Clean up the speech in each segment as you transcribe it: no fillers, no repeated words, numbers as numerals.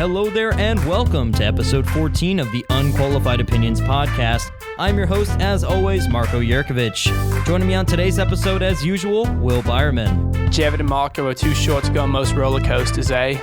Hello there and welcome to episode 14 of the Unqualified Opinions podcast. I'm your host, as always, Marco Yerkovich. Joining me on today's episode, as usual, Will Byerman. Javid and Marco are too short to go on most roller coasters, eh?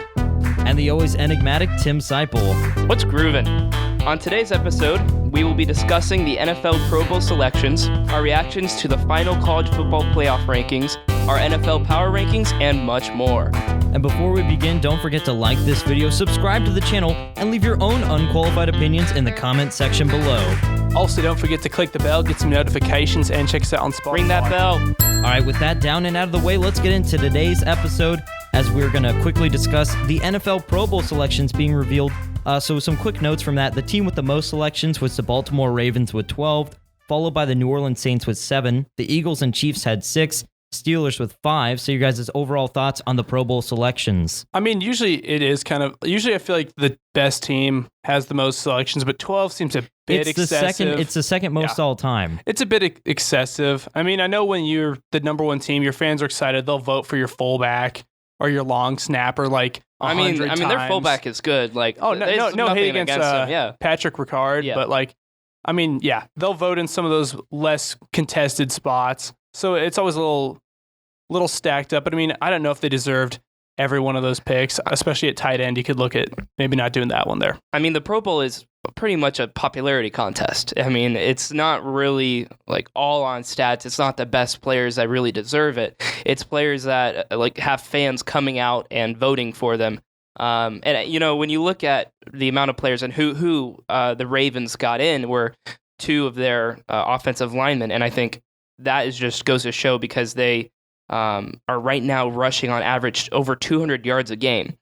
And the always enigmatic Tim Seipel. What's groovin'? On today's episode, we will be discussing the NFL Pro Bowl selections, our reactions to the final college football playoff rankings, our NFL power rankings, and much more. And before we begin, don't forget to like this video, subscribe to the channel, and leave your own unqualified opinions in the comment section below. Also, don't forget to click the bell, get some notifications, and check us out on Spotify. Ring that bell. All right, with that down and out of the way, let's get into today's episode as we're going to quickly discuss the NFL Pro Bowl selections being revealed. So some quick notes from that. The team with the most selections was the Baltimore Ravens with 12, followed by the New Orleans Saints with 7. The Eagles and Chiefs had 6. Steelers with 5. So your guys' overall thoughts on the Pro Bowl selections? I mean, usually I feel like the best team has the most selections, but 12 seems a bit excessive. It's the second most all time. It's a bit excessive. I mean, I know when you're the number one team, your fans are excited. They'll vote for your fullback or your long snapper like 100 times. Their fullback is good. Like, no hate against him. Patrick Ricard, but like, I mean, they'll vote in some of those less contested spots. So it's always a little stacked up. But I mean, I don't know if they deserved every one of those picks, especially at tight end. You could look at maybe not doing that one there. I mean, the Pro Bowl is pretty much a popularity contest. I mean, it's not really like all on stats. It's not the best players that really deserve it. It's players that like have fans coming out and voting for them. And you know, when you look at the amount of players and who the Ravens got in were 2 of their offensive linemen, and I think that is just goes to show because they are right now rushing on average over 200 yards a game.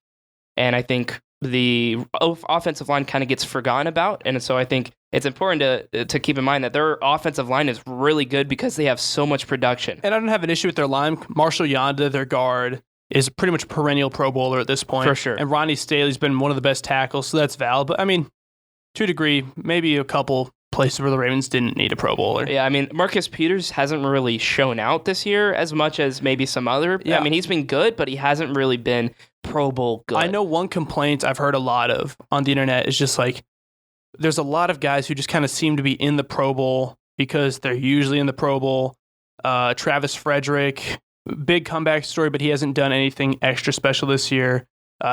And I think the offensive line kind of gets forgotten about. And so I think it's important to keep in mind that their offensive line is really good because they have so much production. And I don't have an issue with their line. Marshall Yanda, their guard, is pretty much a perennial Pro Bowler at this point. For sure. And Ronnie Staley's been one of the best tackles, so that's valid. But I mean, to a degree, maybe a couple places where the Ravens didn't need a Pro Bowler. Yeah, I mean, Marcus Peters hasn't really shown out this year as much as maybe some other. Yeah. I mean, he's been good, but he hasn't really been Pro Bowl good. I know one complaint I've heard a lot of on the internet is just like, there's a lot of guys who just kind of seem to be in the Pro Bowl because they're usually in the Pro Bowl. Travis Frederick, big comeback story, but he hasn't done anything extra special this year.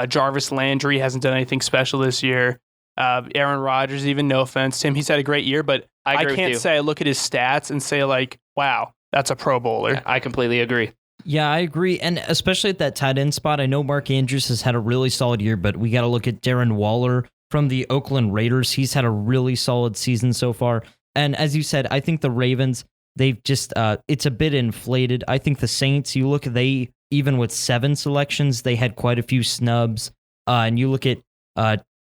Jarvis Landry hasn't done anything special this year. Aaron Rodgers, even, no offense to him, he's had a great year, but I can't say I look at his stats and say like, wow, that's a Pro Bowler. I completely agree. Yeah, I agree. And especially at that tight end spot, I know Mark Andrews has had a really solid year, but we got to look at Darren Waller from the Oakland Raiders. He's had a really solid season so far. And as you said, I think the Ravens, they've just, it's a bit inflated. I think the Saints, you look, even with 7 selections, they had quite a few snubs. And you look at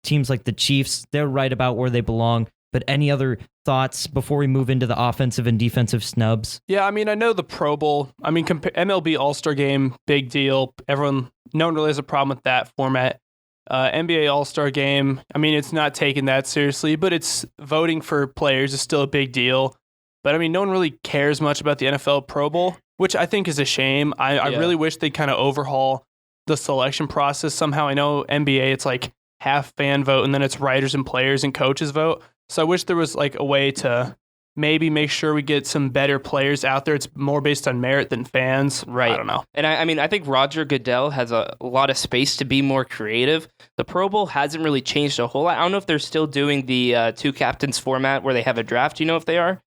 teams like the Chiefs, they're right about where they belong. But any other thoughts before we move into the offensive and defensive snubs? Yeah, I mean, I know the Pro Bowl. I mean, MLB All-Star Game, big deal. No one really has a problem with that format. NBA All-Star Game, I mean, it's not taken that seriously, but it's voting for players is still a big deal. But I mean, no one really cares much about the NFL Pro Bowl, which I think is a shame. I really wish they'd kind of overhaul the selection process somehow. I know NBA, it's like half fan vote, and then it's writers and players and coaches vote. So I wish there was like a way to maybe make sure we get some better players out there. It's more based on merit than fans. Right. I don't know. And I mean, I think Roger Goodell has a lot of space to be more creative. The Pro Bowl hasn't really changed a whole lot. I don't know if they're still doing the 2 captains format where they have a draft. Do you know if they are?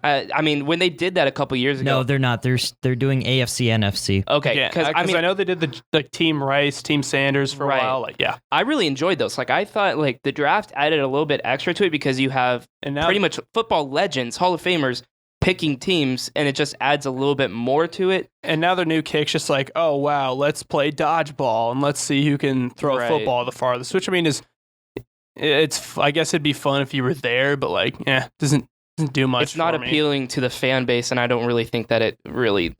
I mean, when they did that a couple years ago. No, they're not. They're doing AFC, NFC. Okay. Because I know they did the Team Rice, Team Sanders for a while. Like, yeah. I really enjoyed those. Like, I thought like the draft added a little bit extra to it because you have pretty much football legends, Hall of Famers, picking teams, and it just adds a little bit more to it. And now their new kick's just like, oh, wow, let's play dodgeball, and let's see who can throw a football the farthest. Which, I mean, I guess it'd be fun if you were there, but like, doesn't do much. It's not appealing to the fan base, and I don't really think that it really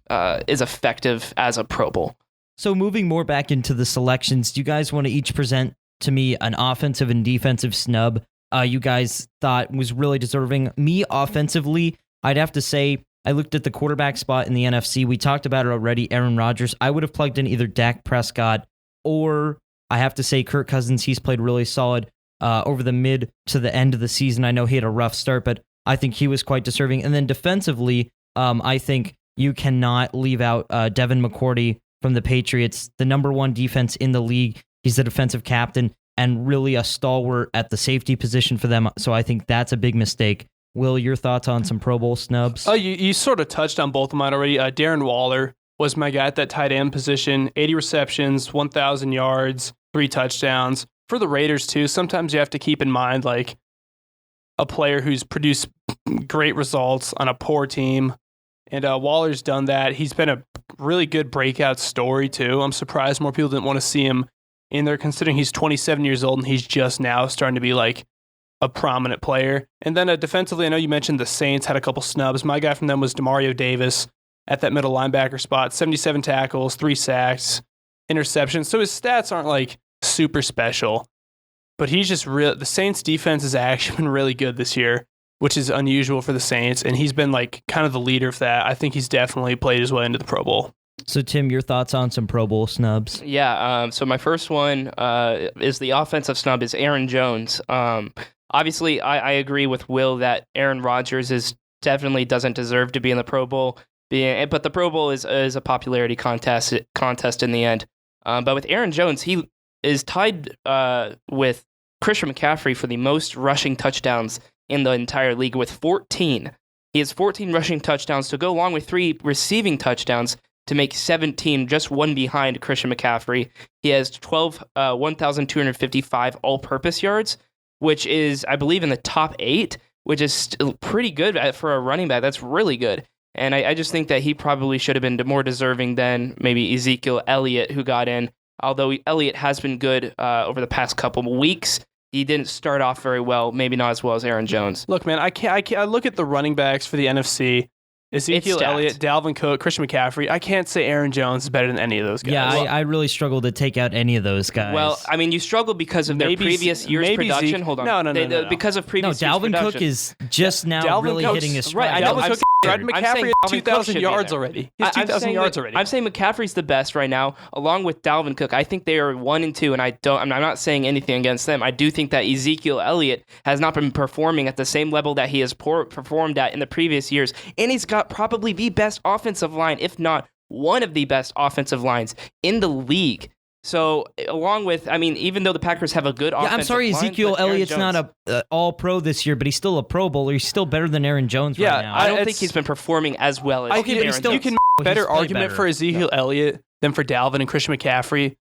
is effective as a Pro Bowl. So moving more back into the selections, do you guys want to each present to me an offensive and defensive snub you guys thought was really deserving? Me, offensively, I'd have to say I looked at the quarterback spot in the NFC. We talked about it already, Aaron Rodgers. I would have plugged in either Dak Prescott or I have to say Kirk Cousins, he's played really solid over the mid to the end of the season. I know he had a rough start, but I think he was quite deserving. And then defensively, I think you cannot leave out Devin McCourty from the Patriots, the number one defense in the league. He's the defensive captain and really a stalwart at the safety position for them. So I think that's a big mistake. Will, your thoughts on some Pro Bowl snubs? Oh, you sort of touched on both of mine already. Darren Waller was my guy at that tight end position. 80 receptions, 1,000 yards, 3 touchdowns. For the Raiders, too, sometimes you have to keep in mind, like, a player who's produced great results on a poor team. And Waller's done that. He's been a really good breakout story, too. I'm surprised more people didn't want to see him in there, considering he's 27 years old and he's just now starting to be, like, a prominent player. And then defensively, I know you mentioned the Saints had a couple snubs. My guy from them was Demario Davis at that middle linebacker spot. 77 tackles, 3 sacks, interceptions. So his stats aren't, like, super special. But he's just real. The Saints defense has actually been really good this year, which is unusual for the Saints. And he's been, like, kind of the leader of that. I think he's definitely played his way into the Pro Bowl. So, Tim, your thoughts on some Pro Bowl snubs? Yeah, so my first one is the offensive snub is Aaron Jones. Obviously, I agree with Will that Aaron Rodgers definitely doesn't deserve to be in the Pro Bowl, but the Pro Bowl is a popularity contest in the end. But with Aaron Jones, he is tied with Christian McCaffrey for the most rushing touchdowns in the entire league with 14. He has 14 rushing touchdowns to go along with 3 receiving touchdowns to make 17, just one behind Christian McCaffrey. He has 1,255 all-purpose yards, which is, I believe, in the top 8, which is still pretty good for a running back. That's really good. And I just think that he probably should have been more deserving than maybe Ezekiel Elliott, who got in. Although Elliott has been good over the past couple of weeks, he didn't start off very well, maybe not as well as Aaron Jones. Look, man, I look at the running backs for the NFC. Ezekiel Elliott, Dalvin Cook, Christian McCaffrey. I can't say Aaron Jones is better than any of those guys. Yeah, I really struggle to take out any of those guys. Well, I mean, you struggle because of their previous year's production. Hold on. No. Because of previous year's Dalvin production. Cook is just now really hitting his stride. Right, Dalvin Cook. McCaffrey has 2,000 yards already. He has 2,000 yards already. I'm saying McCaffrey's the best right now, along with Dalvin Cook. I think they are 1 and 2, and I'm not saying anything against them. I do think that Ezekiel Elliott has not been performing at the same level that he has performed at in the previous years, and he's got probably the best offensive line, if not one of the best offensive lines in the league. So, along with, I mean, even though the Packers have a good offensive line, I'm sorry, Ezekiel Elliott's not a all-pro this year, but he's still a Pro Bowler. He's still better than Aaron Jones right now. I don't think he's been performing as well as Aaron Jones. You can make a better argument for Ezekiel Elliott than for Dalvin and Christian McCaffrey.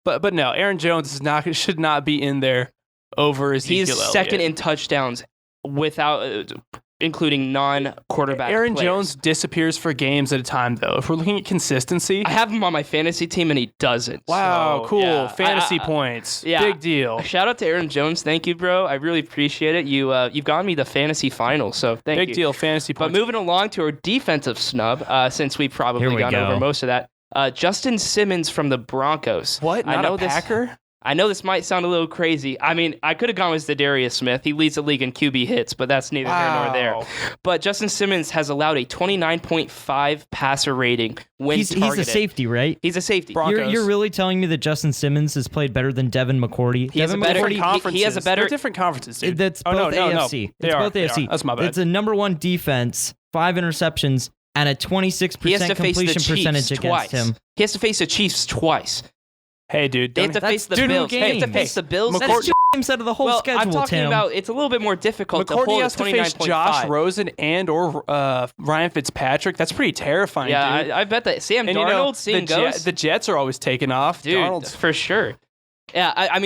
But no, Aaron Jones should not be in there over Ezekiel Elliott. He's second in touchdowns without... including non-quarterback Aaron players. Jones disappears for games at a time, though. If we're looking at consistency... I have him on my fantasy team, and he doesn't. Wow, so, cool. Yeah. Fantasy points. Yeah. Big deal. Shout out to Aaron Jones. Thank you, bro. I really appreciate it. You've gotten me the fantasy final, so thank you. Big deal, fantasy points. But moving along to our defensive snub, since we've probably gone over most of that, Justin Simmons from the Broncos. What? Not a Packer? I know this might sound a little crazy. I mean, I could have gone with Zadarius Smith. He leads the league in QB hits, but that's neither here nor there. But Justin Simmons has allowed a 29.5 passer rating when targeted. He's a safety, right? He's a safety. You're really telling me that Justin Simmons has played better than Devin McCourty? He has a better conference. He has a better. They're different conferences, dude. That's both AFC. It's both AFC. That's my bad. It's a number 1 defense, 5 interceptions, and a 26% completion percentage against him. He has to face the Chiefs twice. Hey, dude. They have to face the Bills. They have to face the Bills. That's games out of the whole schedule, I'm talking Tim. about it's a little bit more difficult to hold McCourty has to face Josh Rosen or Ryan Fitzpatrick. That's pretty terrifying, dude. I bet that Sam Darnold seeing ghosts. The Jets are always taking off. Dude, Darnold's for sure. Yeah, I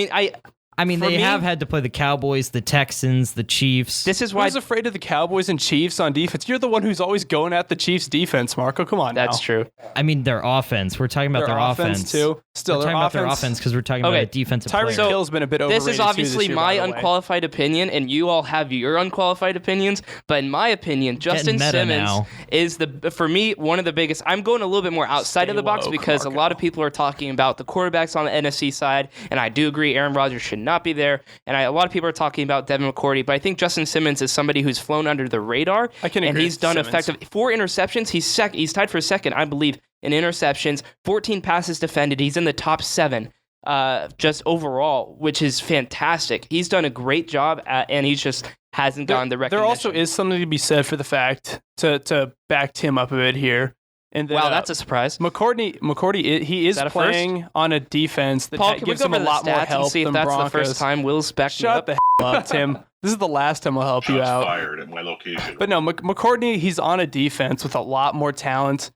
mean, they have had to play the Cowboys, the Texans, the Chiefs. This is why I was afraid of the Cowboys and Chiefs on defense. You're the one who's always going at the Chiefs defense, Marco. Come on, that's true. I mean, their offense. We're talking about their offense too. Still, we're talking about their offense because we're talking about a defensive player. Tyreek Hill's been a bit overrated. This is obviously this year, my unqualified opinion, and you all have your unqualified opinions. But in my opinion, Justin Simmons is for me one of the biggest. I'm going a little bit more outside of the box because a lot of people are talking about the quarterbacks on the NFC side, and I do agree Aaron Rodgers should not be there. And a lot of people are talking about Devin McCourty, but I think Justin Simmons is somebody who's flown under the radar. I can agree. And he's done effective 4 interceptions. He's tied for second, I believe, in interceptions. 14 passes defended. He's in the top 7. just overall, which is fantastic. He's done a great job, and he just hasn't gotten the recognition. There also is something to be said for the fact, to back Tim up a bit here. And that, wow, that's a surprise. McCourty, he is playing on a defense that Paul, gives him a lot more help and see if than that's Broncos. the first time Will's backed me Shut up. the up, Tim. This is the last time I'll help you out. Fired at my location. But no, McCourty, he's on a defense with a lot more talent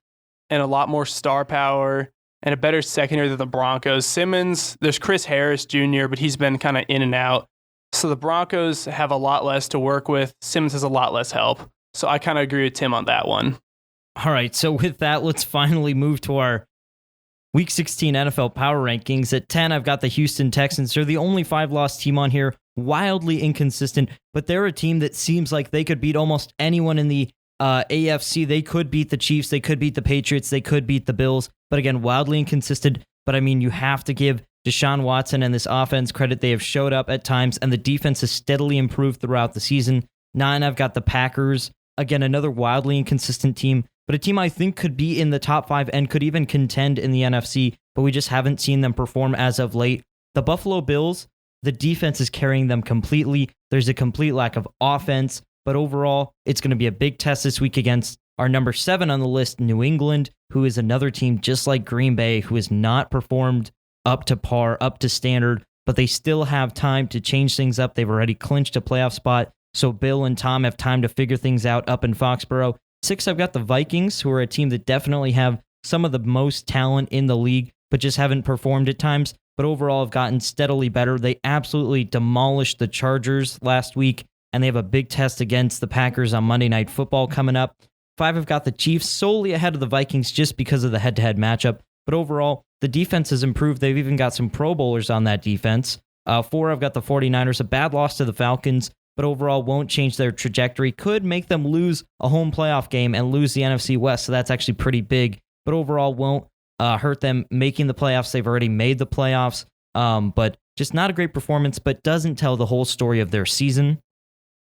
and a lot more star power and a better secondary than the Broncos. Simmons, there's Chris Heires Jr., but he's been kind of in and out. So the Broncos have a lot less to work with. Simmons has a lot less help. So I kind of agree with Tim on that one. All right, so with that, let's finally move to our Week 16 NFL Power Rankings. At 10, I've got the Houston Texans. They're the only 5-loss team on here, wildly inconsistent, but they're a team that seems like they could beat almost anyone in the AFC. They could beat the Chiefs, they could beat the Patriots, they could beat the Bills, but again, wildly inconsistent. But I mean, you have to give Deshaun Watson and this offense credit. They have showed up at times, and the defense has steadily improved throughout the season. 9, I've got the Packers. Again, another wildly inconsistent team, but a team I think could be in the top 5 and could even contend in the NFC, but we just haven't seen them perform as of late. The Buffalo Bills, the defense is carrying them completely. There's a complete lack of offense, but overall, it's going to be a big test this week against our number 7 on the list, New England, who is another team just like Green Bay, who has not performed up to par, up to standard, but they still have time to change things up. They've already clinched a playoff spot, so Bill and Tom have time to figure things out up in Foxborough. 6, I've got the Vikings, who are a team that definitely have some of the most talent in the league, but just haven't performed at times, but overall have gotten steadily better. They absolutely demolished the Chargers last week, and they have a big test against the Packers on Monday Night Football coming up. 5, I've got the Chiefs solely ahead of the Vikings just because of the head-to-head matchup, but overall, the defense has improved. They've even got some Pro Bowlers on that defense. 4, I've got the 49ers, a bad loss to the Falcons, but overall won't change their trajectory. Could make them lose a home playoff game and lose the NFC West, so that's actually pretty big, but overall won't hurt them making the playoffs. They've already made the playoffs, but just not a great performance, but doesn't tell the whole story of their season.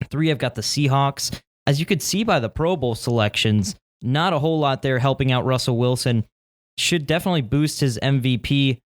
3, I've got the Seahawks. As you could see by the Pro Bowl selections, not a whole lot there helping out Russell Wilson. Should definitely boost his MVP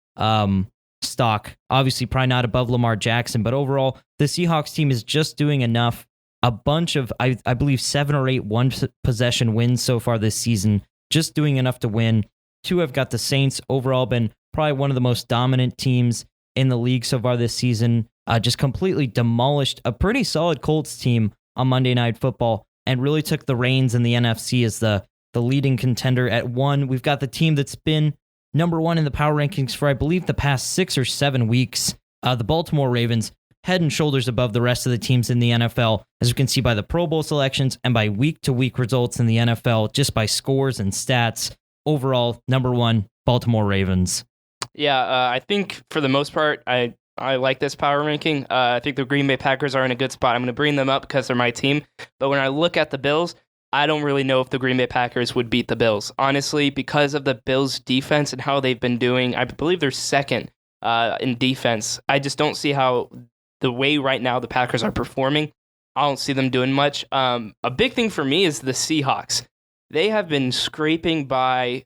stock. Obviously, probably not above Lamar Jackson, but overall, the Seahawks team is just doing enough. A bunch of, I believe, 7 or 8 one-possession wins so far this season, just doing enough to win. 2, I've got the Saints. Overall, been probably one of the most dominant teams in the league so far this season. Just completely demolished a pretty solid Colts team on Monday Night Football and really took the reins in the NFC as the leading contender at 1. We've got the team that's been number 1 in the power rankings for, I believe, the past 6 or 7 weeks. The Baltimore Ravens, head and shoulders above the rest of the teams in the NFL, as you can see by the Pro Bowl selections and by week-to-week results in the NFL, just by scores and stats. Overall, number 1, Baltimore Ravens. Yeah, I think for the most part, I like this power ranking. I think the Green Bay Packers are in a good spot. I'm going to bring them up because they're my team. But when I look at the Bills, I don't really know if the Green Bay Packers would beat the Bills. Honestly, because of the Bills' defense and how they've been doing, I believe they're second in defense. I just don't see how the way right now the Packers are performing, I don't see them doing much. A big thing for me is the Seahawks. They have been scraping by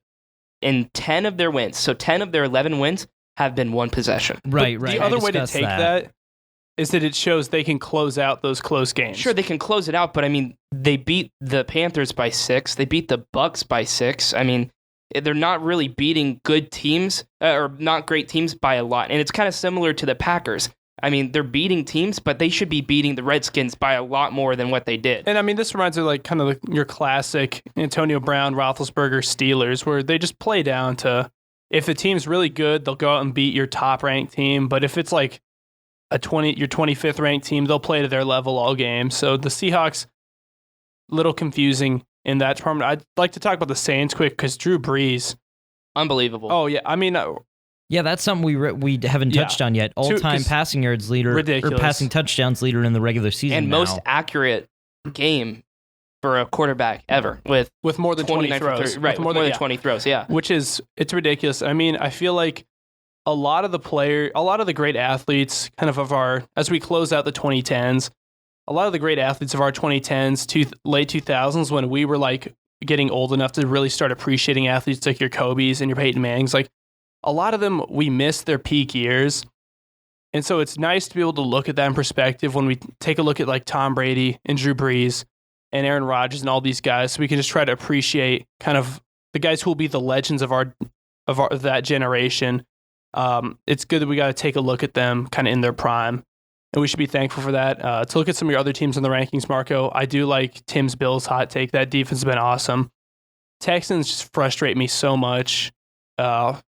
in 10 of their wins. So 10 of their 11 wins have been one possession. Right. The other way to take that is that it shows they can close out those close games. Sure, they can close it out, but I mean, they beat the Panthers by 6. They beat the Bucks by 6. I mean, they're not really beating good teams, or not great teams by a lot. And it's kind of similar to the Packers. I mean, they're beating teams, but they should be beating the Redskins by a lot more than what they did. And I mean, this reminds me of like kind of your classic Antonio Brown, Roethlisberger Steelers, where they just play down to, if the team's really good, they'll go out and beat your top ranked team. But if it's like your 25th ranked team, they'll play to their level all game. So the Seahawks, little confusing in that department. I'd like to talk about the Saints quick because Drew Brees. Unbelievable. Oh, yeah. I mean, yeah, that's something we haven't touched on yet. All-time passing yards leader, ridiculous. Or passing touchdowns leader in the regular season, and most accurate game for a quarterback ever with more than 20 throws. Right, with more than 20 throws, yeah. It's ridiculous. I mean, I feel like a lot of the great athletes kind of as we close out the 2010s, a lot of the great athletes of our 2010s to late 2000s, when we were like getting old enough to really start appreciating athletes like your Kobe's and your Peyton Mannings, like a lot of them, we missed their peak years. And so it's nice to be able to look at that in perspective when we take a look at like Tom Brady and Drew Brees and Aaron Rodgers and all these guys. So we can just try to appreciate kind of the guys who will be the legends of that generation. It's good that we got to take a look at them kind of in their prime. And we should be thankful for that. To look at some of your other teams in the rankings, Marco, I do like Tim's Bills hot take. That defense has been awesome. Texans just frustrate me so much.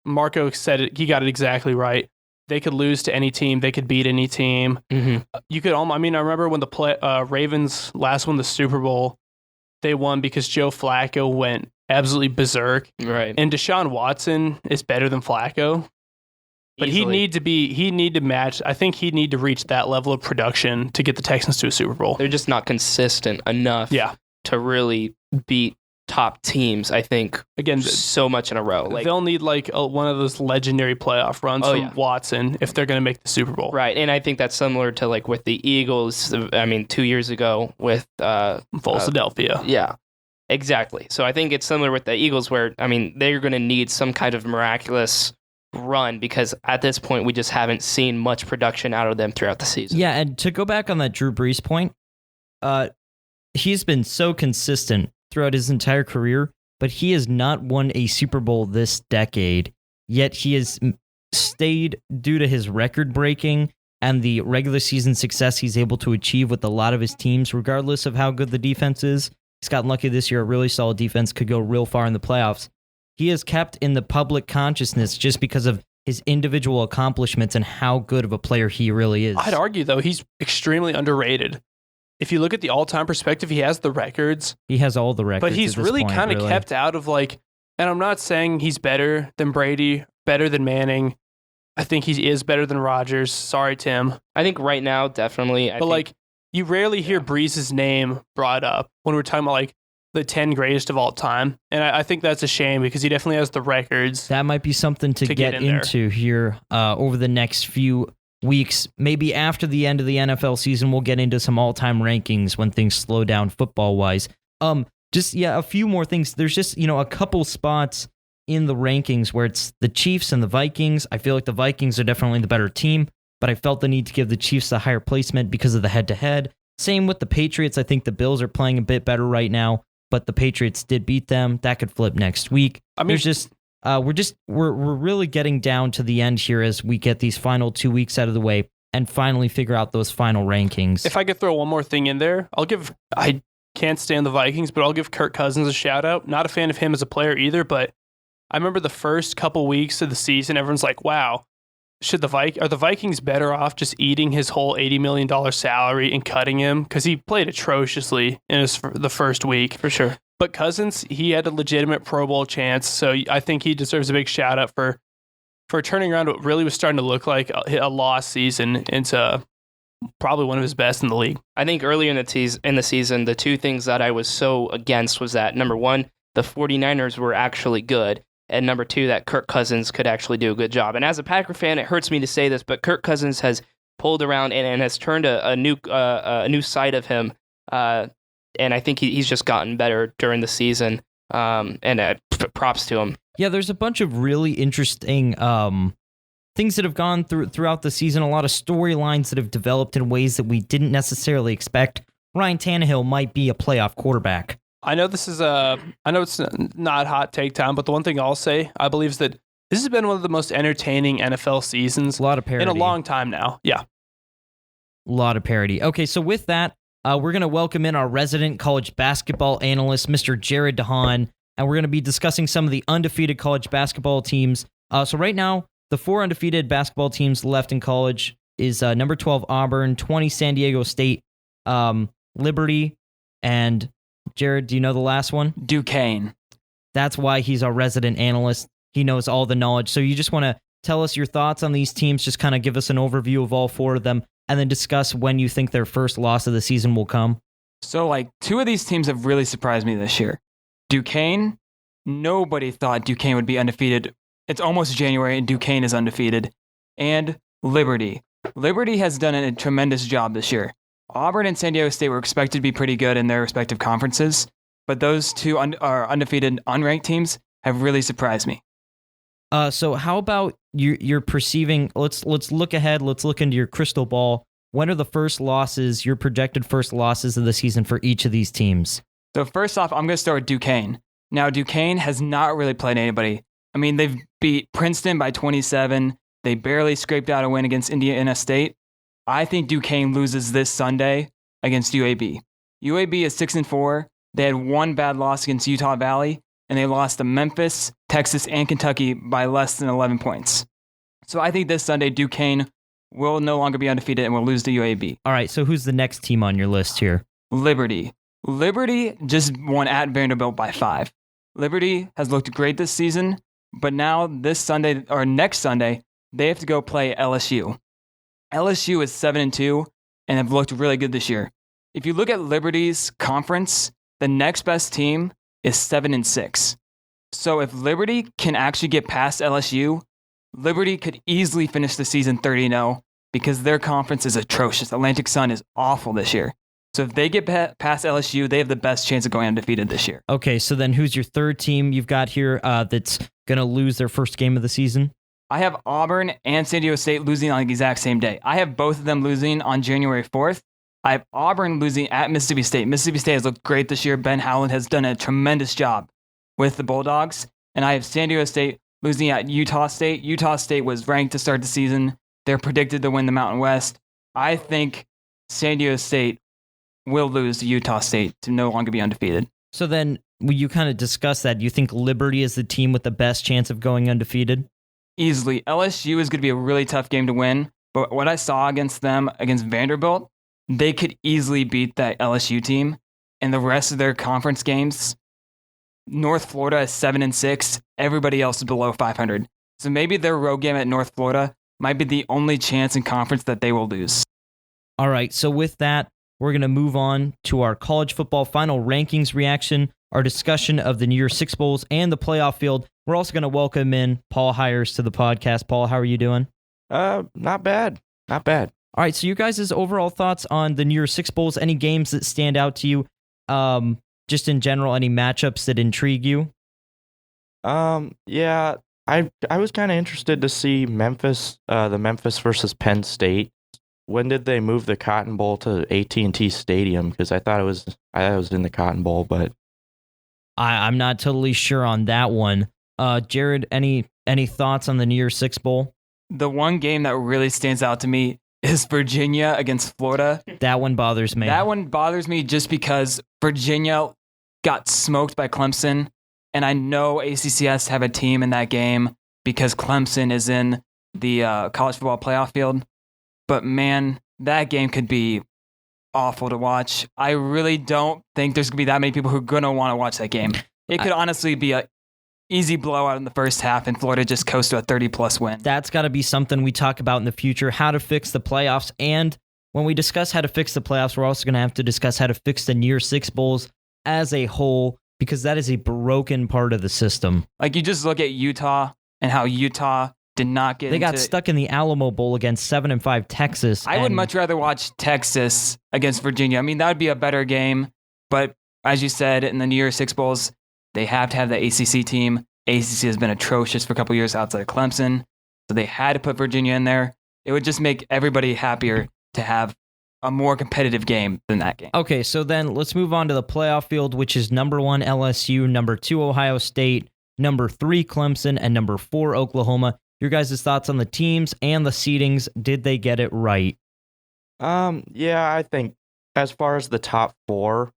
Marco said it. He got it exactly right. They could lose to any team. They could beat any team. Mm-hmm. You could almost. I mean, I remember when the Ravens last won the Super Bowl, they won because Joe Flacco went absolutely berserk. Right. And Deshaun Watson is better than Flacco, but Easily. he'd need to match. I think he'd need to reach that level of production to get the Texans to a Super Bowl. They're just not consistent enough. Yeah. To really beat top teams, I think, Again, so much in a row. Like, they'll need like one of those legendary playoff runs from Watson if they're going to make the Super Bowl. right, and I think that's similar to like with the Eagles. I mean, 2 years ago with Philadelphia. yeah, exactly. So I think it's similar with the Eagles, where I mean they're going to need some kind of miraculous run because at this point we just haven't seen much production out of them throughout the season. Yeah, and to go back on that Drew Brees point, he's been so consistent throughout his entire career, but he has not won a Super Bowl this decade, yet he has stayed due to his record breaking and the regular season success he's able to achieve with a lot of his teams, regardless of how good the defense is. He's gotten lucky this year. A really solid defense could go real far in the playoffs. He is kept in the public consciousness just because of his individual accomplishments and how good of a player he really is. I'd argue, though, he's extremely underrated. If you look at the all-time perspective, he has the records. He has all the records. But he's really kind of kept out of like, and I'm not saying he's better than Brady, better than Manning. I think he is better than Rodgers. Sorry, Tim. I think right now, definitely. But like, you rarely hear Brees' name brought up when we're talking about like the 10 greatest of all time. And I think that's a shame because he definitely has the records. That might be something to get into here over the next few weeks. Maybe after the end of the NFL season, we'll get into some all-time rankings when things slow down football-wise. A few more things. There's just, a couple spots in the rankings where it's the Chiefs and the Vikings. I feel like the Vikings are definitely the better team, but I felt the need to give the Chiefs a higher placement because of the head-to-head. Same with the Patriots. I think the Bills are playing a bit better right now, but the Patriots did beat them. That could flip next week. I mean, we're really getting down to the end here as we get these final 2 weeks out of the way and finally figure out those final rankings. If I could throw one more thing in there, I can't stand the Vikings, but I'll give Kirk Cousins a shout out. Not a fan of him as a player either, but I remember the first couple weeks of the season, everyone's like, wow, are the Vikings better off just eating his whole $80 million salary and cutting him? Because he played atrociously in the first week. For sure. But Cousins, he had a legitimate Pro Bowl chance, so I think he deserves a big shout out for turning around what really was starting to look like a lost season into probably one of his best in the league. I think earlier in the season, the two things that I was so against was that, number one, the 49ers were actually good, and number two, that Kirk Cousins could actually do a good job. And as a Packer fan, it hurts me to say this, but Kirk Cousins has pulled around and has turned a new side of him. And I think he's just gotten better during the season. And props to him. Yeah, there's a bunch of really interesting things that have gone throughout the season. A lot of storylines that have developed in ways that we didn't necessarily expect. Ryan Tannehill might be a playoff quarterback. I know it's not hot take time, but the one thing I'll say, I believe, is that this has been one of the most entertaining NFL seasons a lot of parity. In a long time now. Yeah. A lot of parity. Okay, so with that, we're going to welcome in our resident college basketball analyst, Mr. Jared DeHaan, and we're going to be discussing some of the undefeated college basketball teams. So right now, the 4 undefeated basketball teams left in college is number 12 Auburn, 20 San Diego State, Liberty, and Jared, do you know the last one? Duquesne. That's why he's our resident analyst. He knows all the knowledge. So you just want to tell us your thoughts on these teams, just kind of give us an overview of all 4 of them, and then discuss when you think their first loss of the season will come. So, 2 of these teams have really surprised me this year. Duquesne, nobody thought Duquesne would be undefeated. It's almost January, and Duquesne is undefeated. And Liberty. Liberty has done a tremendous job this year. Auburn and San Diego State were expected to be pretty good in their respective conferences, but those 2 are undefeated, unranked teams have really surprised me. So how about you're perceiving? Let's look ahead. Let's look into your crystal ball. When are the first losses? Your projected first losses of the season for each of these teams? So first off, I'm going to start with Duquesne. Now, Duquesne has not really played anybody. I mean, they've beat Princeton by 27. They barely scraped out a win against Indiana State. I think Duquesne loses this Sunday against UAB. UAB is 6-4. They had one bad loss against Utah Valley, and they lost to Memphis, Texas, and Kentucky by less than 11 points. So I think this Sunday, Duquesne will no longer be undefeated and will lose to UAB. All right, so who's the next team on your list here? Liberty. Liberty just won at Vanderbilt by 5. Liberty has looked great this season, but now this Sunday, or next Sunday, they have to go play LSU. LSU is 7-2 and have looked really good this year. If you look at Liberty's conference, the next best team is 7-6. So if Liberty can actually get past LSU, Liberty could easily finish the season 30-0 because their conference is atrocious. Atlantic Sun is awful this year. So if they get past LSU, they have the best chance of going undefeated this year. Okay, so then who's your third team you've got here that's going to lose their first game of the season? I have Auburn and San Diego State losing on the exact same day. I have both of them losing on January 4th. I have Auburn losing at Mississippi State. Mississippi State has looked great this year. Ben Howland has done a tremendous job with the Bulldogs. And I have San Diego State losing at Utah State. Utah State was ranked to start the season. They're predicted to win the Mountain West. I think San Diego State will lose to Utah State to no longer be undefeated. So then, will you kind of discuss that? Do you think Liberty is the team with the best chance of going undefeated? Easily. LSU is going to be a really tough game to win, but what I saw against them, against Vanderbilt, they could easily beat that LSU team. And the rest of their conference games, North Florida is 7-6. Everybody else is below 500. So maybe their road game at North Florida might be the only chance in conference that they will lose. All right, so with that, we're going to move on to our college football final rankings reaction, our discussion of the New Year's Six Bowls and the playoff field. We're also going to welcome in Paul Heires to the podcast. Paul, how are you doing? Not bad. Not bad. All right, so you guys' overall thoughts on the New Year's Six Bowls, any games that stand out to you, just in general, any matchups that intrigue you? Yeah, I was kind of interested to see Memphis, the Memphis versus Penn State. When did they move the Cotton Bowl to AT&T Stadium? Because I thought it was in the Cotton Bowl, but I'm not totally sure on that one. Jared, any thoughts on the New Year's Six Bowl? The one game that really stands out to me is Virginia against Florida. That one bothers me. That one bothers me just because Virginia got smoked by Clemson, and I know ACCS have a team in that game because Clemson is in the college football playoff field. But man, that game could be awful to watch. I really don't think there's going to be that many people who are going to want to watch that game. It could honestly be a easy blowout in the first half and Florida just coast to a 30-plus win. That's got to be something we talk about in the future, how to fix the playoffs. And when we discuss how to fix the playoffs, we're also going to have to discuss how to fix the New Year's Six Bowls as a whole, because that is a broken part of the system. Like, you just look at Utah and how Utah did not get They got stuck in the Alamo Bowl against 7-5 Texas. I would much rather watch Texas against Virginia. I mean, that would be a better game. But as you said, in the New Year's Six Bowls, they have to have the ACC team. ACC has been atrocious for a couple of years outside of Clemson. So they had to put Virginia in there. It would just make everybody happier to have a more competitive game than that game. Okay, so then let's move on to the playoff field, which is number 1 LSU, number 2 Ohio State, number 3 Clemson, and number 4 Oklahoma. Your guys' thoughts on the teams and the seedings. Did they get it right? Yeah, I think as far as the top 4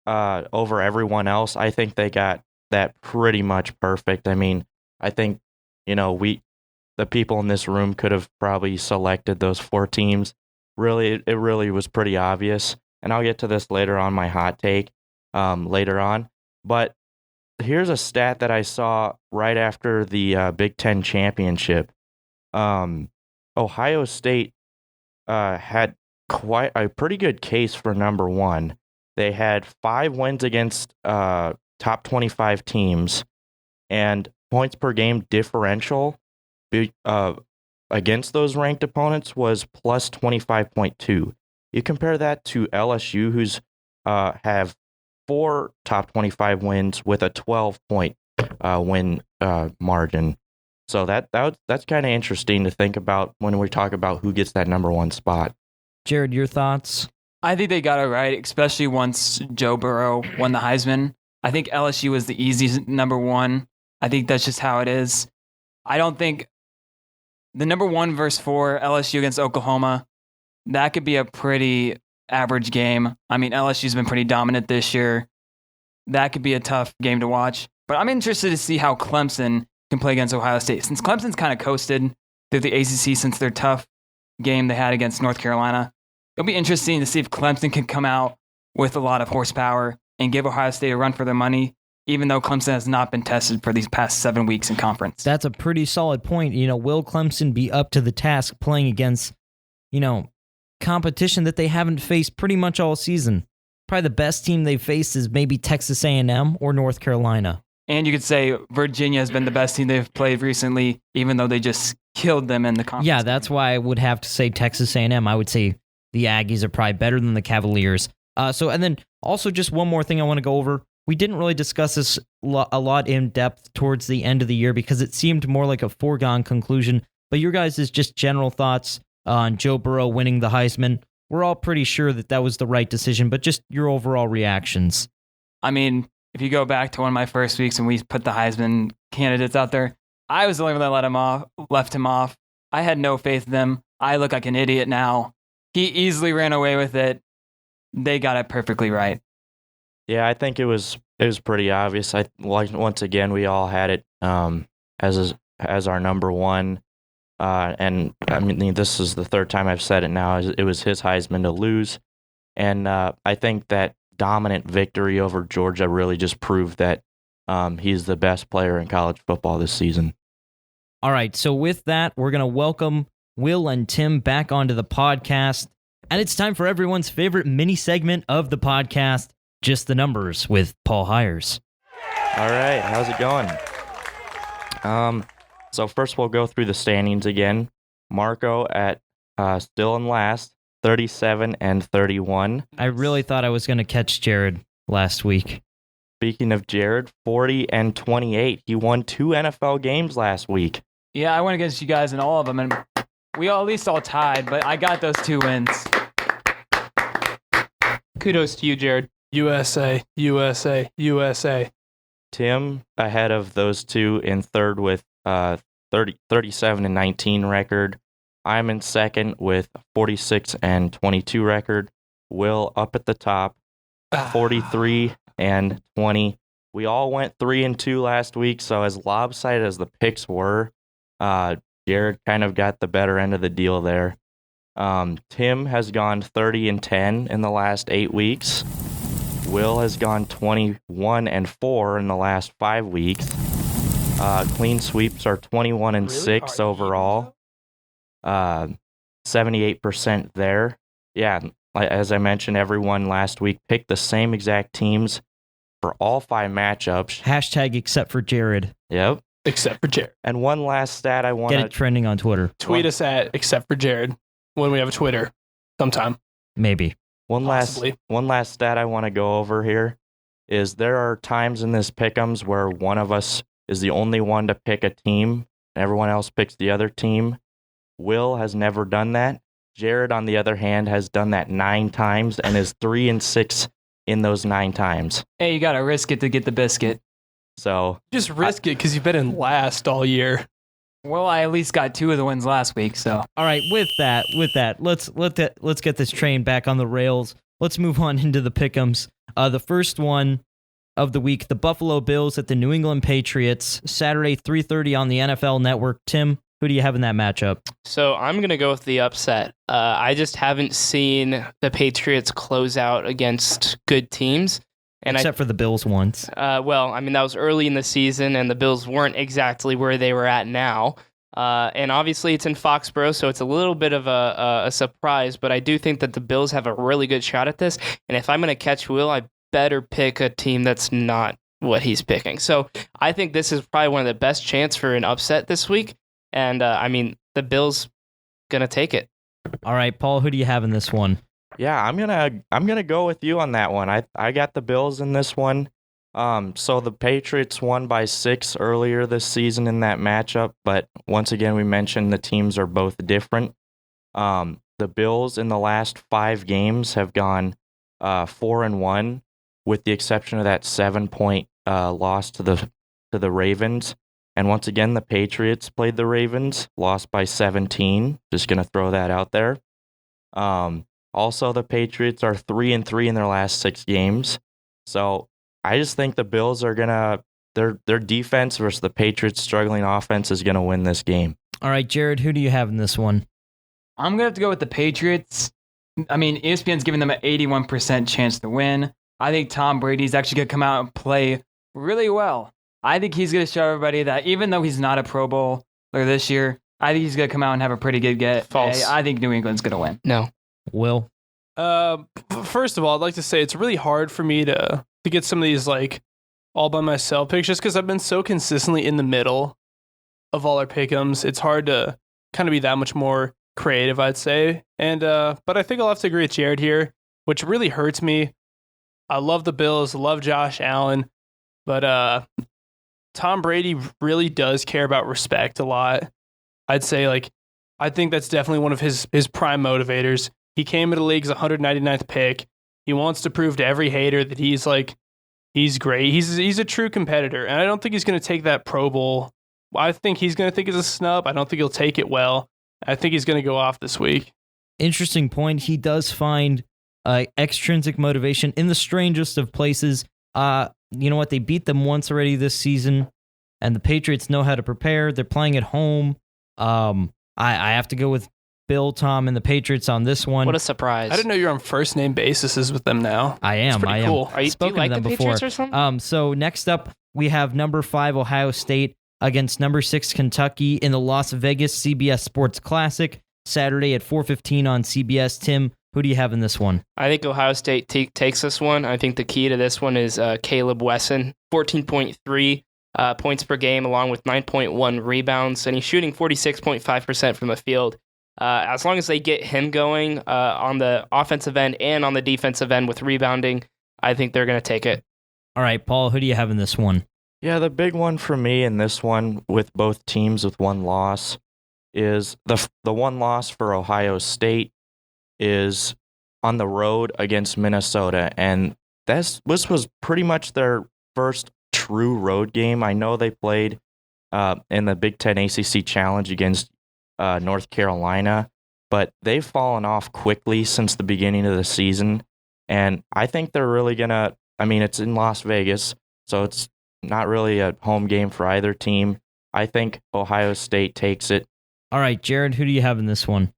over everyone else, I think they got that pretty much perfect. I mean, I think, the people in this room could have probably selected those 4 teams. Really, it really was pretty obvious. And I'll get to this later on, my hot take later on. But here's a stat that I saw right after the Big Ten championship. Ohio State had quite a pretty good case for number 1. They had 5 wins against top 25 teams, and points per game differential against those ranked opponents was plus 25.2. You compare that to LSU, who's have 4 top 25 wins with a 12-point win margin. So that's kind of interesting to think about when we talk about who gets that number one spot. Jared, your thoughts? I think they got it right, especially once Joe Burrow won the Heisman. I think LSU was the easiest number one. I think that's just how it is. I don't think the number 1 versus 4, LSU against Oklahoma, that could be a pretty average game. I mean, LSU's been pretty dominant this year. That could be a tough game to watch. But I'm interested to see how Clemson can play against Ohio State. Since Clemson's kind of coasted through the ACC since their tough game they had against North Carolina, it'll be interesting to see if Clemson can come out with a lot of horsepower and give Ohio State a run for their money, even though Clemson has not been tested for these past 7 weeks in conference. That's a pretty solid point. Will Clemson be up to the task playing against, competition that they haven't faced pretty much all season? Probably the best team they've faced is maybe Texas A&M or North Carolina. And you could say Virginia has been the best team they've played recently, even though they just killed them in the conference. Yeah, that's why I would have to say Texas A&M. I would say the Aggies are probably better than the Cavaliers. And then also just one more thing I want to go over. We didn't really discuss this a lot in depth towards the end of the year because it seemed more like a foregone conclusion. But your guys' just general thoughts on Joe Burrow winning the Heisman. We're all pretty sure that was the right decision, but just your overall reactions. I mean, if you go back to one of my first weeks when we put the Heisman candidates out there, I was the only one that left him off. I had no faith in them. I look like an idiot now. He easily ran away with it. They got it perfectly right. Yeah, I think it was pretty obvious. Once again, we all had it as our number one. And I mean, this is the third time I've said it now. It was his Heisman to lose. And I think that dominant victory over Georgia really just proved that he's the best player in college football this season. All right, so with that, we're going to welcome Will and Tim back onto the podcast. And it's time for everyone's favorite mini segment of the podcast, Just the Numbers with Paul Heires. All right, how's it going? So first we'll go through the standings again. Marco at still in last, 37-31. I really thought I was going to catch Jared last week. Speaking of Jared, 40-28. He won 2 NFL games last week. Yeah, I went against you guys in all of them, and we at least all tied, but I got those 2 wins. Kudos to you, Jared. USA, USA, USA. Tim ahead of those 2 in third with 37-19 record. I'm in second with 46-22 record. Will up at the top, 43-20. We all went 3-2 last week, so as lopsided as the picks were, Jared kind of got the better end of the deal there. Tim has gone 30-10 in the last 8 weeks. Will has gone 21-4 in the last 5 weeks. Clean sweeps are 21-6 overall. 78% there. Yeah, as I mentioned, everyone last week picked the same exact teams for all 5 matchups. Hashtag except for Jared. Yep. Except for Jared. And one last stat I want Get it trending on Twitter. Tweet us at except for Jared when we have a Twitter sometime. Maybe. One last stat I want to go over here is there are times in this pick'ems where one of us is the only one to pick a team and everyone else picks the other team. Will has never done that. Jared, on the other hand, has done that 9 times and is 3-6 in those 9 times. Hey, you got to risk it to get the biscuit. So just risk it because you've been in last all year. Well, I at least got 2 of the wins last week, so. All right, with that, let's get this train back on the rails. Let's move on into the pick'ems. The first one of the week, the Buffalo Bills at the New England Patriots, Saturday 3:30 on the NFL Network. Tim, who do you have in that matchup? So I'm going to go with the upset. I just haven't seen the Patriots close out against good teams. Except for the Bills once. Well, I mean, that was early in the season, and the Bills weren't exactly where they were at now. And obviously, it's in Foxborough, so it's a little bit of a surprise, but I do think that the Bills have a really good shot at this. And if I'm going to catch Will, I better pick a team that's not what he's picking. So I think this is probably one of the best chance for an upset this week. And I mean, the Bills going to take it. All right, Paul, who do you have in this one? yeah, I'm gonna go with you on that one. I got the Bills in this one. So the Patriots won by 6 earlier this season in that matchup, but once again, we mentioned the teams are both different. The Bills in the last 5 games have gone 4-1, with the exception of that 7-point loss to the Ravens. And once again, the Patriots played the Ravens, lost by 17. Just gonna throw that out there. Also, the Patriots are 3-3 in their last 6 games. So I just think the Bills are gonna their defense versus the Patriots' struggling offense is gonna win this game. All right, Jared, who do you have in this one? I'm going to have to go with the Patriots. I mean, ESPN's giving them an 81% chance to win. I think Tom Brady's actually going to come out and play really well. I think he's going to show everybody that even though he's not a Pro Bowler this year, I think he's going to come out and have a pretty good get. False. I think New England's going to win. No. Will? First of all, I'd like to say it's really hard for me to get some of these like all by myself picks just because I've been so consistently in the middle of all our pick'ems. It's hard to kind of be that much more creative, I'd say. And but I think I'll have to agree with Jared here, which really hurts me. I love the Bills, love Josh Allen, but Tom Brady really does care about respect a lot. I'd say I think that's definitely one of his prime motivators. He came into the league as 199th pick. He wants to prove to every hater that he's great. He's a true competitor, and I don't think he's going to take that Pro Bowl. I think he's going to think it's a snub. I don't think he'll take it well. I think he's going to go off this week. Interesting point. He does find extrinsic motivation in the strangest of places. You know what? They beat them once already this season, and the Patriots know how to prepare. They're playing at home. I have to go with Bill, Tom, and the Patriots on this one. What a surprise. I didn't know you're on first name basis with them now. I am. It's pretty cool. Do you like the Patriots or something? So next up, we have number 5 Ohio State against number 6 Kentucky in the Las Vegas CBS Sports Classic, Saturday at 4:15 on CBS. Tim, who do you have in this one? I think Ohio State takes this one. I think the key to this one is Caleb Wesson, 14.3 points per game, along with 9.1 rebounds, and he's shooting 46.5% from the field. As long as they get him going on the offensive end and on the defensive end with rebounding, I think they're going to take it. All right, Paul, who do you have in this one? Yeah, the big one for me in this one, with both teams with one loss, is the one loss for Ohio State is on the road against Minnesota, and this was pretty much their first true road game. I know they played in the Big Ten ACC Challenge against North Carolina, but they've fallen off quickly since the beginning of the season, and I think they're really gonna. I mean, it's in Las Vegas, so it's not really a home game for either team. I think Ohio State takes it. All right, Jared, who do you have in this one?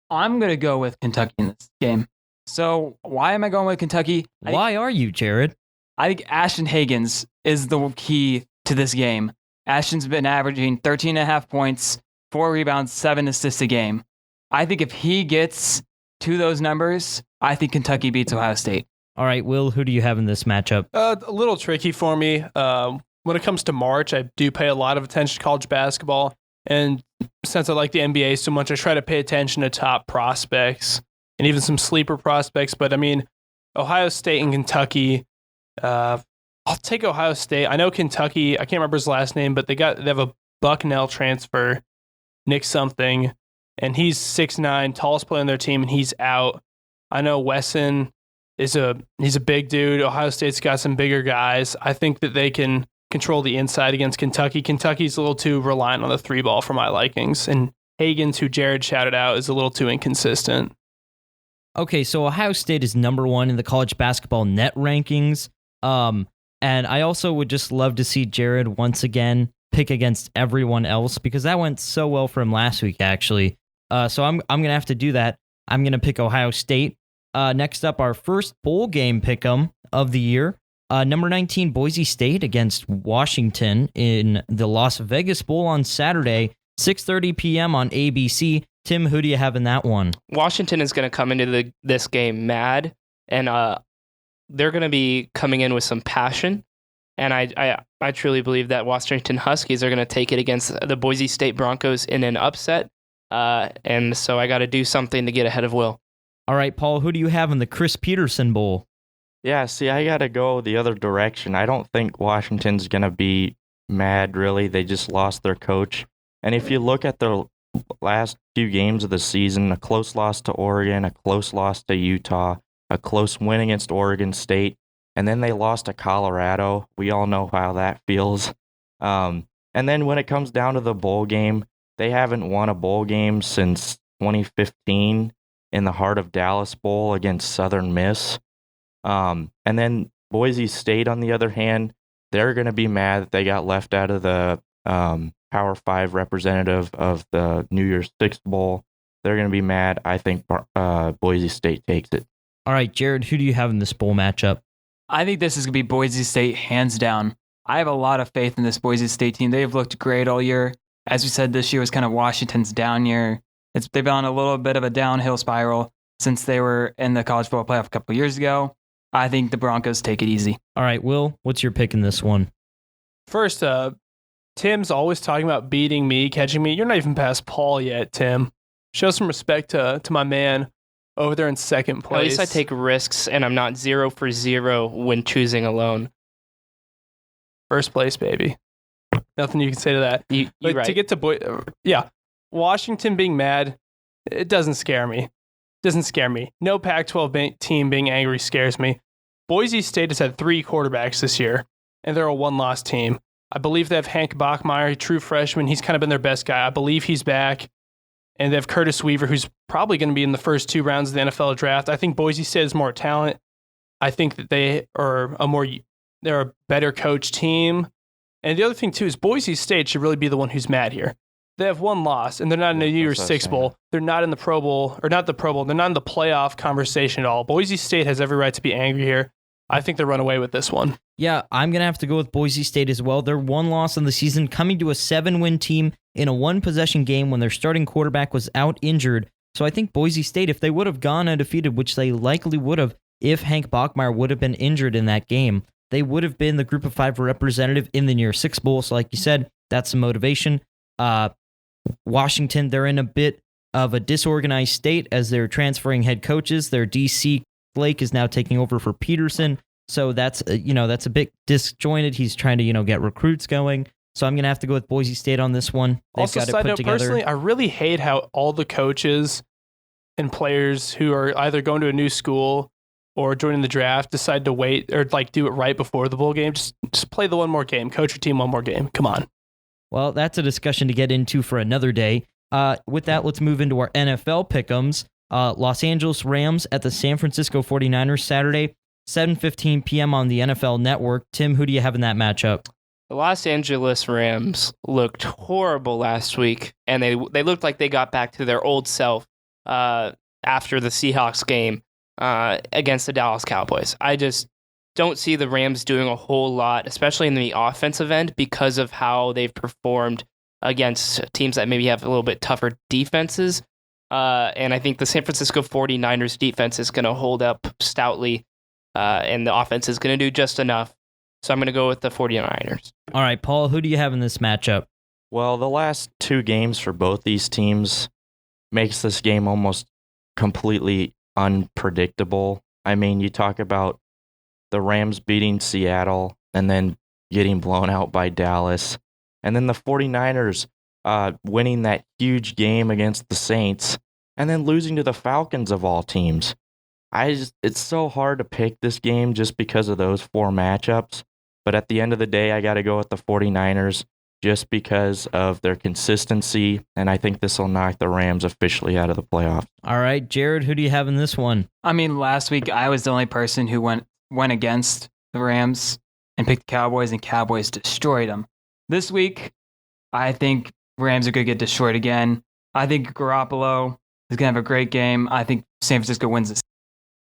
I'm going to go with Kentucky in this game. So why am I going with Kentucky? Why are you, Jared? I think Ashton Hagans is the key to this game. Ashton's been averaging 13.5 points, 4 rebounds, 7 assists a game. I think if he gets to those numbers, I think Kentucky beats Ohio State. All right, Will, who do you have in this matchup? A little tricky for me. When it comes to March, I do pay a lot of attention to college basketball. And since I like the NBA so much, I try to pay attention to top prospects and even some sleeper prospects. But I mean, Ohio State and Kentucky, I'll take Ohio State. I know Kentucky, I can't remember his last name, but they have a Bucknell transfer, Nick something, and he's 6'9", tallest player on their team, and he's out. I know Wesson he's a big dude. Ohio State's got some bigger guys. I think that they can control the inside against Kentucky. Kentucky's a little too reliant on the 3-ball for my likings, and Hagans, who Jared shouted out, is a little too inconsistent. Okay, so Ohio State is number 1 in the college basketball net rankings. And I also would just love to see Jared once again pick against everyone else, because that went so well for him last week, actually. So I'm going to have to do that. I'm going to pick Ohio State. Next up, our first bowl game pick'em of the year. Number 19, Boise State against Washington in the Las Vegas Bowl on Saturday, 6:30 p.m. on ABC. Tim, who do you have in that one? Washington is going to come into this game mad, and they're going to be coming in with some passion. And I truly believe that Washington Huskies are going to take it against the Boise State Broncos in an upset. And so I got to do something to get ahead of Will. All right, Paul, who do you have in the Chris Peterson Bowl? Yeah, see, I got to go the other direction. I don't think Washington's going to be mad, really. They just lost their coach. And if you look at their last few games of the season, a close loss to Oregon, a close loss to Utah, a close win against Oregon State, and then they lost to Colorado. We all know how that feels. And then when it comes down to the bowl game, they haven't won a bowl game since 2015 in the Heart of Dallas Bowl against Southern Miss. And then Boise State, on the other hand, they're going to be mad that they got left out of the Power 5 representative of the New Year's Six Bowl. They're going to be mad. I think Boise State takes it. All right, Jared, who do you have in this bowl matchup? I think this is going to be Boise State hands down. I have a lot of faith in this Boise State team. They've looked great all year. As we said, this year was kind of Washington's down year. They've been on a little bit of a downhill spiral since they were in the college football playoff a couple years ago. I think the Broncos take it easy. All right, Will, what's your pick in this one? First, Tim's always talking about beating me, catching me. You're not even past Paul yet, Tim. Show some respect to my man over there in second place. At least I take risks, and I'm not 0 for 0 when choosing alone. First place, baby. Nothing you can say to that. You're But right. to get to Washington being mad, it doesn't scare me. No Pac-12 team being angry scares me. Boise State has had 3 quarterbacks this year, and they're a one-loss team. I believe they have Hank Bachmeier, a true freshman. He's kind of been their best guy. I believe he's back. And they have Curtis Weaver, who's probably going to be in the first 2 rounds of the NFL draft. I think Boise State has more talent. I think that they're a better coach team. And the other thing, too, is Boise State should really be the one who's mad here. They have 1 loss, and they're not in the New Year's Six Bowl. They're not in the Pro Bowl, or not the Pro Bowl. They're not in the playoff conversation at all. Boise State has every right to be angry here. I think they run away with this one. Yeah, I'm going to have to go with Boise State as well. They're 1 loss in the season, coming to a 7-win team in a 1-possession game when their starting quarterback was out injured. So I think Boise State, if they would have gone undefeated, which they likely would have if Hank Bachmeier would have been injured in that game, they would have been the Group of 5 representative in the New Year's Six Bowl. So like you said, that's some motivation. Washington, they're in a bit of a disorganized state as they're transferring head coaches. Their DC Blake is now taking over for Peterson. So that's a bit disjointed. He's trying to, get recruits going. So I'm going to have to go with Boise State on this one. They've Also, got it side put note, together. personally, I really hate how all the coaches and players who are either going to a new school or joining the draft decide to wait or do it right before the bowl game. Just play the one more game. Coach your team one more game. Come on. Well, that's a discussion to get into for another day. With that, let's move into our NFL pick'ems. Los Angeles Rams at the San Francisco 49ers Saturday, 7:15 p.m. on the NFL Network. Tim, who do you have in that matchup? The Los Angeles Rams looked horrible last week, and they looked like they got back to their old self after the Seahawks game against the Dallas Cowboys. I just don't see the Rams doing a whole lot, especially in the offensive end, because of how they've performed against teams that maybe have a little bit tougher defenses. And I think the San Francisco 49ers defense is going to hold up stoutly, and the offense is going to do just enough. So I'm going to go with the 49ers. All right, Paul, who do you have in this matchup? Well, the last 2 games for both these teams makes this game almost completely unpredictable. I mean, you talk about the Rams beating Seattle and then getting blown out by Dallas, and then the 49ers winning that huge game against the Saints and then losing to the Falcons of all teams. It's so hard to pick this game just because of those 4 matchups. But at the end of the day, I got to go with the 49ers just because of their consistency, and I think this will knock the Rams officially out of the playoffs. All right, Jared, who do you have in this one? I mean, last week I was the only person who went against the Rams and picked the Cowboys, and Cowboys destroyed them. This week, I think Rams are going to get destroyed again. I think Garoppolo is going to have a great game. I think San Francisco wins this.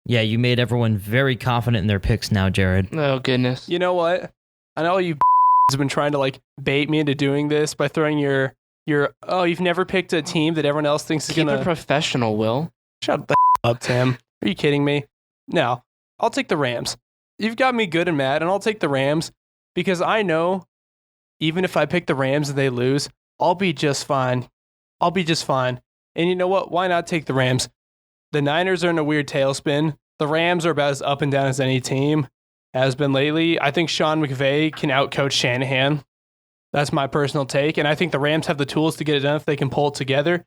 Yeah, you made everyone very confident in their picks now, Jared. Oh, goodness. You know what? I know you have been trying to bait me into doing this by throwing your you've never picked a team that everyone else thinks is Keep going it to... professional, Will. Shut the up, Tim. Are you kidding me? No, I'll take the Rams. You've got me good and mad, and I'll take the Rams because I know even if I pick the Rams and they lose, I'll be just fine. And you know what? Why not take the Rams? The Niners are in a weird tailspin. the Rams are about as up and down as any team has been lately. I think Sean McVay can outcoach Shanahan. That's my personal take. And I think the Rams have the tools to get it done if they can pull it together.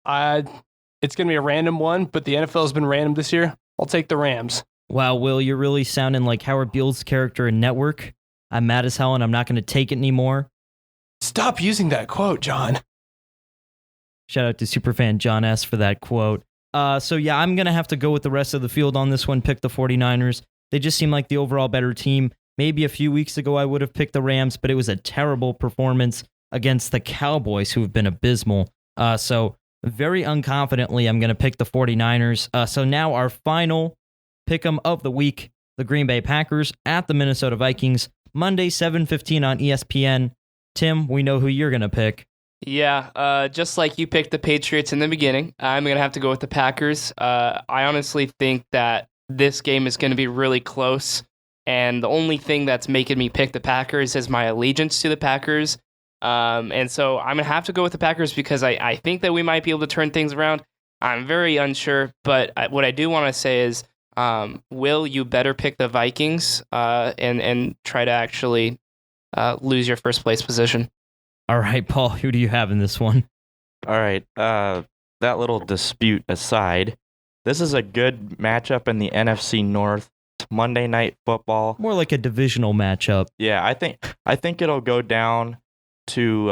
It's going to be a random one, but the NFL has been random this year. I'll take the Rams. Wow, Will, you're really sounding like Howard Beale's character in Network. I'm mad as hell and I'm not going to take it anymore. Stop using that quote, John. Shout out to superfan John S. for that quote. So yeah, I'm going to have to go with the rest of the field on this one, pick the 49ers. They just seem like the overall better team. Maybe a few weeks ago I would have picked the Rams, but it was a terrible performance against the Cowboys, who have been abysmal. So very unconfidently, I'm going to pick the 49ers. So now our final pick'em of the week, the Green Bay Packers at the Minnesota Vikings, Monday, 7:15 on ESPN. Tim, we know who you're going to pick. Yeah, just like you picked the Patriots in the beginning, I'm going to have to go with the Packers. I honestly think that this game is going to be really close, and the only thing that's making me pick the Packers is my allegiance to the Packers. And so I'm going to have to go with the Packers because I think that we might be able to turn things around. I'm very unsure, but what I do want to say is, Will, you better pick the Vikings and try to actually lose your first place position. All right, Paul, who do you have in this one? All right. That little dispute aside, this is a good matchup in the NFC North. It's Monday Night Football. More like a divisional matchup. Yeah, I think it'll go down to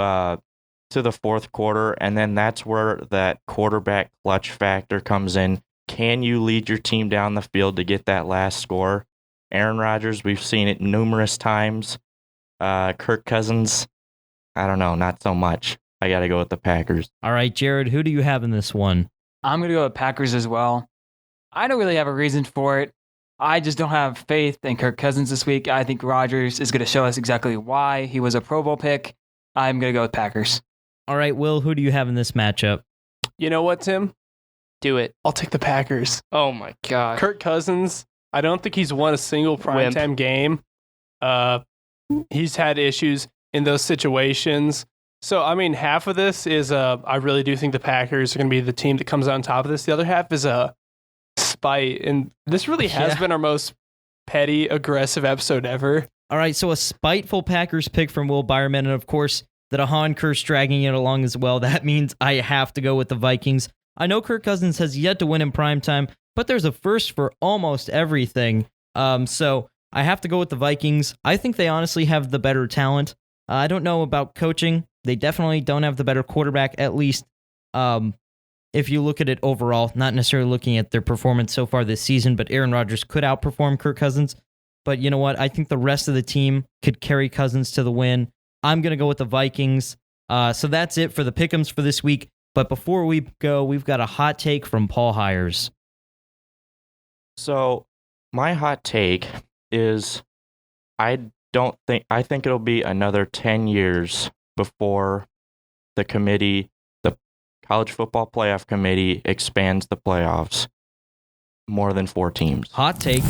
the fourth quarter, and then that's where that quarterback clutch factor comes in. Can you lead your team down the field to get that last score? Aaron Rodgers, we've seen it numerous times. Kirk Cousins, I don't know, not so much. I got to go with the Packers. All right, Jared, who do you have in this one? I'm going to go with Packers as well. I don't really have a reason for it. I just don't have faith in Kirk Cousins this week. I think Rodgers is going to show us exactly why he was a Pro Bowl pick. I'm going to go with Packers. All right, Will, who do you have in this matchup? You know what, Tim? Do it. I'll take the Packers. Oh my God. Kirk Cousins, I don't think he's won a single primetime game. He's had issues in those situations. So, I mean, half of this is I really do think the Packers are going to be the team that comes out on top of this. The other half is a spite. And this really has been our most petty, aggressive episode ever. All right, so a spiteful Packers pick from Will Byerman, and of course, the Dahan curse dragging it along as well. That means I have to go with the Vikings. I know Kirk Cousins has yet to win in primetime, but there's a first for almost everything. So I have to go with the Vikings. I think they honestly have the better talent. I don't know about coaching. They definitely don't have the better quarterback, at least if you look at it overall, not necessarily looking at their performance so far this season, but Aaron Rodgers could outperform Kirk Cousins. But you know what? I think the rest of the team could carry Cousins to the win. I'm going to go with the Vikings. So that's it for the pick'ems for this week. But before we go, we've got a hot take from Paul Heires. So my hot take is I think it'll be another 10 years before the College Football Playoff Committee expands the playoffs more than 4 teams. Hot take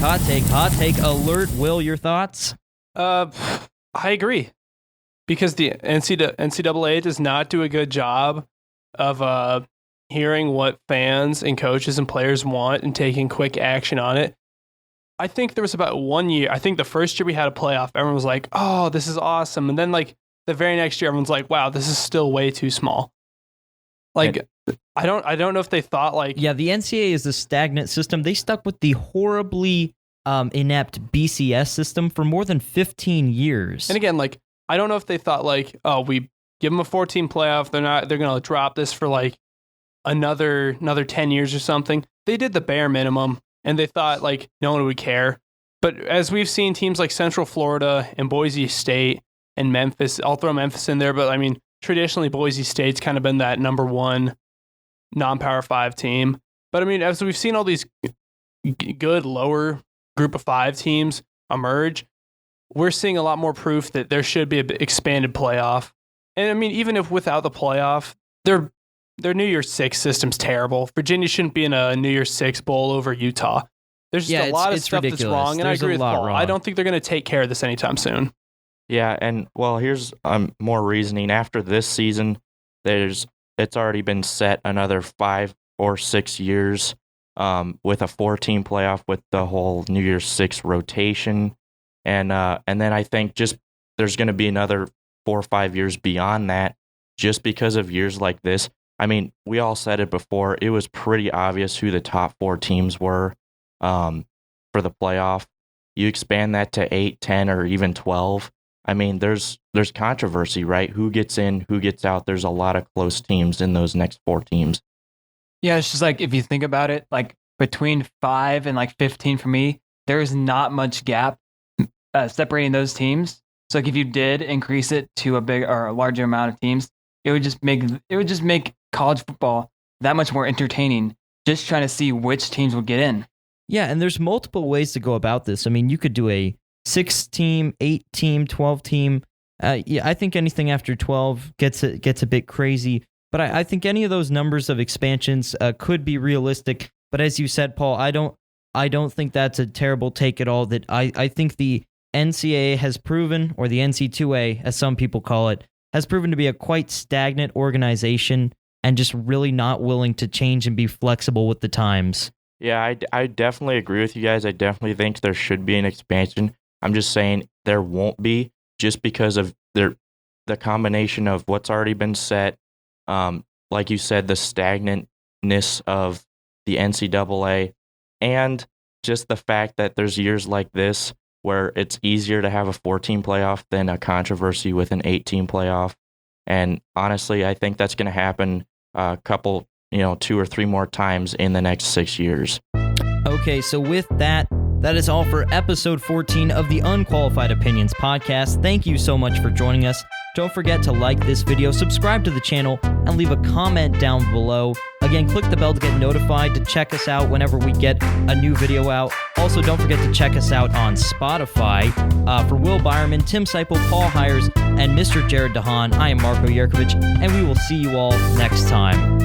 alert. Will, your thoughts? I agree. Because the NCAA does not do a good job of hearing what fans and coaches and players want and taking quick action on it. I think there was about 1 year. I think the first year we had a playoff, everyone was like, "Oh, this is awesome," and then like the very next year, everyone's like, "Wow, this is still way too small." Like, I don't know if they thought like, yeah, the NCAA is a stagnant system. They stuck with the horribly inept BCS system for more than 15 years. And again, like, I don't know if they thought like, "Oh, we give them a 14 playoff. They're gonna drop this for like another 10 years or something." They did the bare minimum. And they thought, like, no one would care. But as we've seen teams like Central Florida and Boise State and Memphis, I'll throw Memphis in there, but I mean, traditionally Boise State's kind of been that number one non-Power 5 team. But I mean, as we've seen all these good lower group of 5 teams emerge, we're seeing a lot more proof that there should be an expanded playoff. And I mean, even if without the playoff, their New Year's Six system's terrible. Virginia shouldn't be in a New Year's Six bowl over Utah. There's just a lot of stuff ridiculous. That's wrong, and There's I agree with Paul. wrong. I don't think they're going to take care of this anytime soon. Yeah, and well, here's more reasoning. After this season, it's already been set another 5 or 6 years with a 4-team playoff with the whole New Year's Six rotation. And then I think just there's going to be another 4 or 5 years beyond that just because of years like this. I mean, we all said it before. It was pretty obvious who the top 4 teams were for the playoff. You expand that to 8, 10, or even 12. I mean, there's controversy, right? Who gets in, who gets out? There's a lot of close teams in those next 4 teams. Yeah, it's just like if you think about it, like between 5 and like 15 for me, there is not much gap separating those teams. So like if you did increase it to a big or a larger amount of teams, it would just make college football that much more entertaining. Just trying to see which teams will get in. Yeah, and there's multiple ways to go about this. I mean, you could do a 6-team, 8-team, 12-team. Yeah, I think anything after 12 gets a bit crazy. But I think any of those numbers of expansions could be realistic. But as you said, Paul, I don't think that's a terrible take at all. That I think the NCAA has proven, or the NC2A, as some people call it, has proven to be a quite stagnant organization and just really not willing to change and be flexible with the times. Yeah, I definitely agree with you guys. I definitely think there should be an expansion. I'm just saying there won't be just because of the combination of what's already been set. Like you said, the stagnantness of the NCAA, and just the fact that there's years like this where it's easier to have a 4-team playoff than a controversy with an 8-team playoff. And honestly, I think that's going to happen a couple, 2 or 3 more times in the next 6 years. Okay, so with that is all for episode 14 of the Unqualified Opinions podcast. Thank you so much for joining us. Don't forget to like this video, subscribe to the channel, and leave a comment down below. Again, click the bell to get notified to check us out whenever we get a new video out. Also, don't forget to check us out on Spotify. For Will Byerman, Tim Seipel, Paul Heires, and Mr. Jared DeHaan, I am Marco Yerkovich, and we will see you all next time.